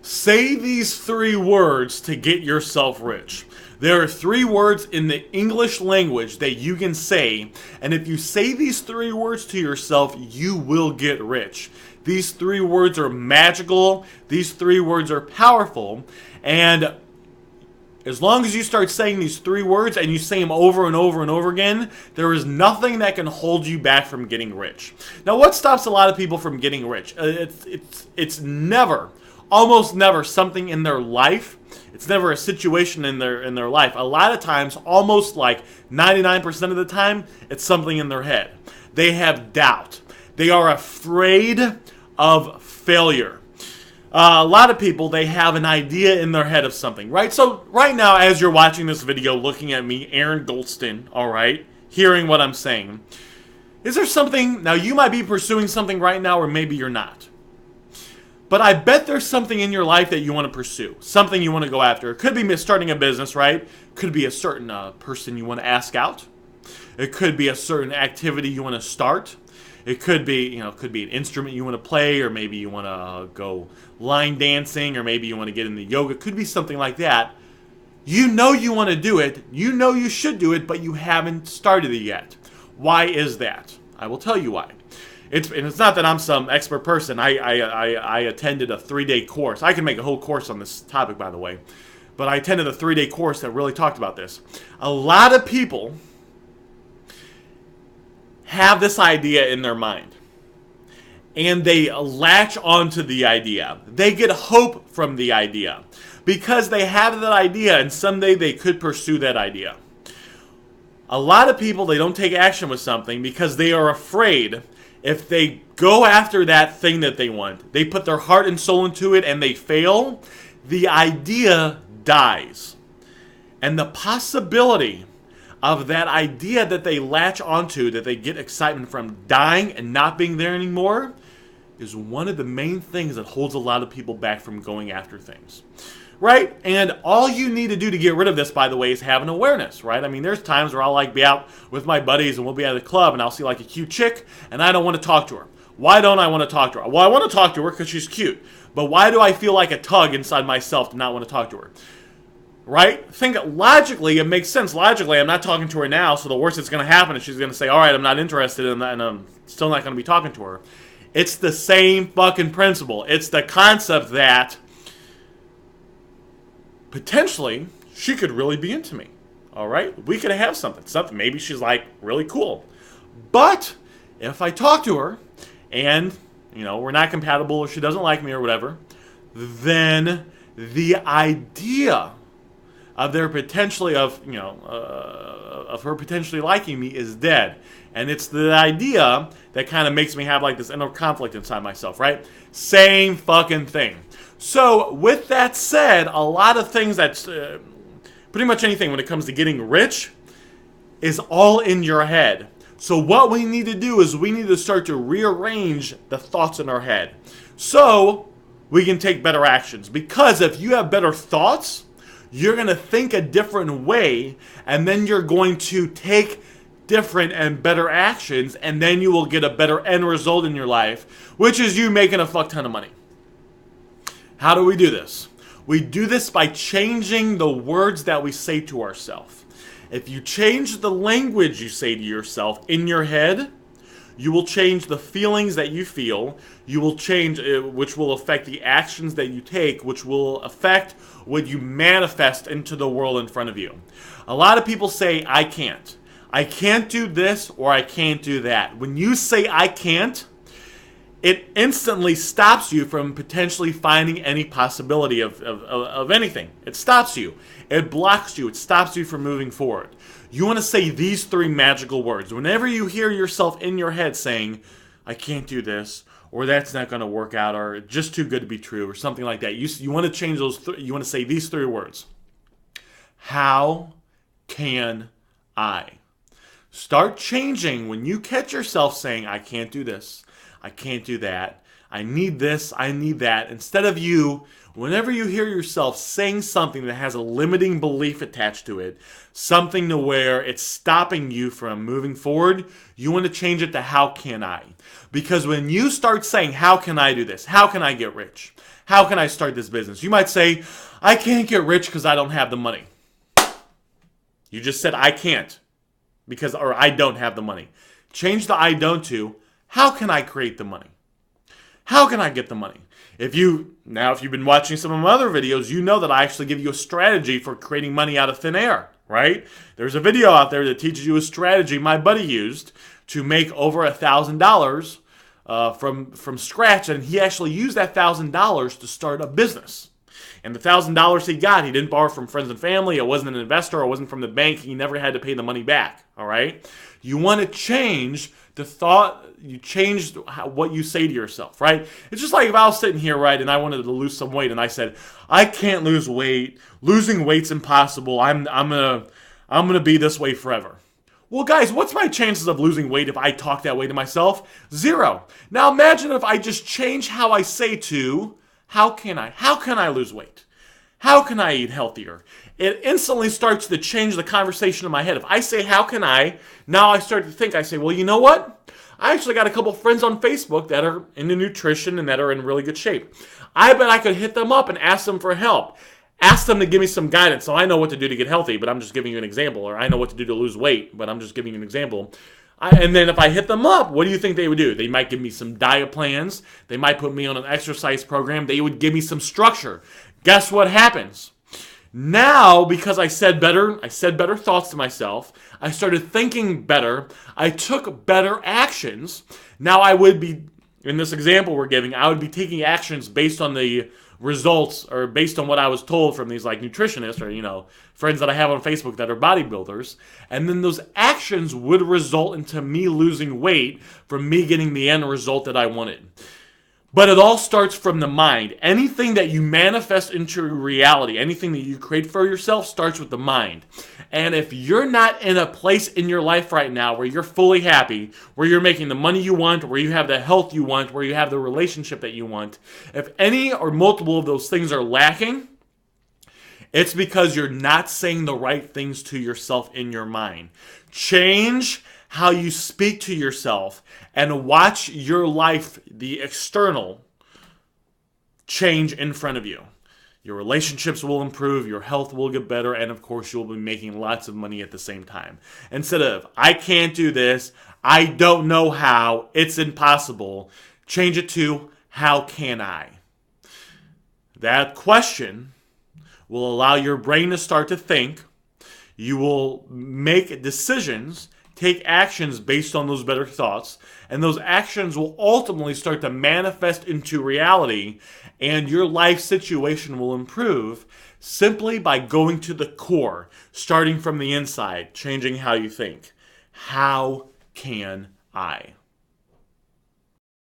Say these three words to get yourself rich. There are three words in the English language that you can say, and if you say these three words to yourself, you will get rich. These three words are magical, these three words are powerful, and as long as you start saying these three words and you say them over and over and over again, there is nothing that can hold you back from getting rich. Now, what stops a lot of people from getting rich? It's never, almost never, something in their life. It's never a situation in their life. A lot of times, almost like 99% of the time, it's something in their head. They have doubt. They are afraid of failure. A lot of people, they have an idea in their head of something, right? So right now, as you're watching this video, looking at me, Aaron Goldston, all right, hearing what I'm saying, is there something, now you might be pursuing something right now, or maybe you're not. But I bet there's something in your life that you want to pursue, something you want to go after. It could be starting a business, right? Could be a certain person you want to ask out. It could be a certain activity you want to start. It could be, could be an instrument you want to play, or maybe you want to go line dancing, or maybe you want to get into yoga. It could be something like that. You know you want to do it. You know you should do it, but you haven't started it yet. Why is that? I will tell you why. It's not that I'm some expert person. I attended a 3-day course. I can make a whole course on this topic, by the way. But I attended a 3-day course that really talked about this. A lot of people have this idea in their mind, and they latch onto the idea. They get hope from the idea because they have that idea, and someday they could pursue that idea. A lot of people, they don't take action with something because they are afraid if they go after that thing that they want, they put their heart and soul into it, and they fail, the idea dies. And the possibility of that idea that they latch onto, that they get excitement from, dying and not being there anymore, is one of the main things that holds a lot of people back from going after things. Right? And all you need to do to get rid of this, by the way, is have an awareness, right? I mean, there's times where I'll be out with my buddies and we'll be at the club and I'll see a cute chick and I don't want to talk to her. Why don't I want to talk to her? Well, I want to talk to her because she's cute. But why do I feel like a tug inside myself to not want to talk to her? Right? Think logically, it makes sense. Logically, I'm not talking to her now, so the worst that's going to happen is she's going to say, all right, I'm not interested in that, and I'm still not going to be talking to her. It's the same fucking principle. It's the concept that potentially she could really be into me. All right? We could have something. Maybe she's really cool. But if I talk to her and, we're not compatible or she doesn't like me or whatever, then the idea of her potentially liking me is dead. And it's the idea that kind of makes me have this inner conflict inside myself, right? Same fucking thing. So with that said, a lot of things that's pretty much anything when it comes to getting rich is all in your head. So what we need to do is we need to start to rearrange the thoughts in our head so we can take better actions. Because if you have better thoughts, you're going to think a different way, and then you're going to take different and better actions, and then you will get a better end result in your life, which is you making a fuck ton of money. How do we do this? We do this by changing the words that we say to ourselves. If you change the language you say to yourself in your head, you will change the feelings that you feel. You will change, which will affect the actions that you take, which will affect what you manifest into the world in front of you. A lot of people say, I can't. I can't do this or I can't do that. When you say I can't, it instantly stops you from potentially finding any possibility of anything. It stops you. It blocks you. It stops you from moving forward. You want to say these three magical words. Whenever you hear yourself in your head saying, I can't do this, or that's not going to work out, or just too good to be true, or something like that, you want to change those, you want to say these three words. How can I? Start changing when you catch yourself saying, I can't do this, I can't do that, I need this, I need that. Instead of you, whenever you hear yourself saying something that has a limiting belief attached to it, something to where it's stopping you from moving forward, you want to change it to how can I? Because when you start saying, how can I do this? How can I get rich? How can I start this business? You might say, I can't get rich because I don't have the money. You just said I can't or I don't have the money. Change the I don't to, how can I create the money? How can I get the money? If you've been watching some of my other videos, you know that I actually give you a strategy for creating money out of thin air, right? There's a video out there that teaches you a strategy my buddy used to make over $1,000 from scratch, and he actually used that $1,000 to start a business. And the $1,000 he got, he didn't borrow from friends and family. It wasn't an investor. It wasn't from the bank. He never had to pay the money back. All right. You want to change the thought. You change what you say to yourself. Right. It's just like if I was sitting here, right, and I wanted to lose some weight, and I said, I can't lose weight. Losing weight's impossible. I'm gonna be this way forever. Well, guys, what's my chances of losing weight if I talk that way to myself? 0. Now imagine if I just change how I say to. How can I lose weight? How can I eat healthier? It instantly starts to change the conversation in my head. If I say, how can I? Now I start to think, I say, well, you know what? I actually got a couple friends on Facebook that are into nutrition and that are in really good shape. I bet I could hit them up and ask them for help. Ask them to give me some guidance. So I know what to do to get healthy, but I'm just giving you an example. Or I know what to do to lose weight, but I'm just giving you an example. And then if I hit them up, what do you think they would do? They might give me some diet plans. They might put me on an exercise program. They would give me some structure. Guess what happens? Now, because I said better thoughts to myself, I started thinking better, I took better actions. Now I would be, in this example we're giving, I would be taking actions based on the results or based on what I was told from these like nutritionists or friends that I have on Facebook that are bodybuilders, and then those actions would result into me losing weight from me getting the end result that I wanted. But it all starts from the mind. Anything that you manifest into reality, anything that you create for yourself starts with the mind. And if you're not in a place in your life right now where you're fully happy, where you're making the money you want, where you have the health you want, where you have the relationship that you want, if any or multiple of those things are lacking, it's because you're not saying the right things to yourself in your mind. Change how you speak to yourself and watch your life, the external, change in front of you. Your relationships will improve, your health will get better, and of course you'll be making lots of money at the same time. Instead of, I can't do this, I don't know how, it's impossible, change it to, how can I? That question will allow your brain to start to think. You will make decisions, take actions based on those better thoughts, and those actions will ultimately start to manifest into reality, and your life situation will improve simply by going to the core, starting from the inside, changing how you think. How can I?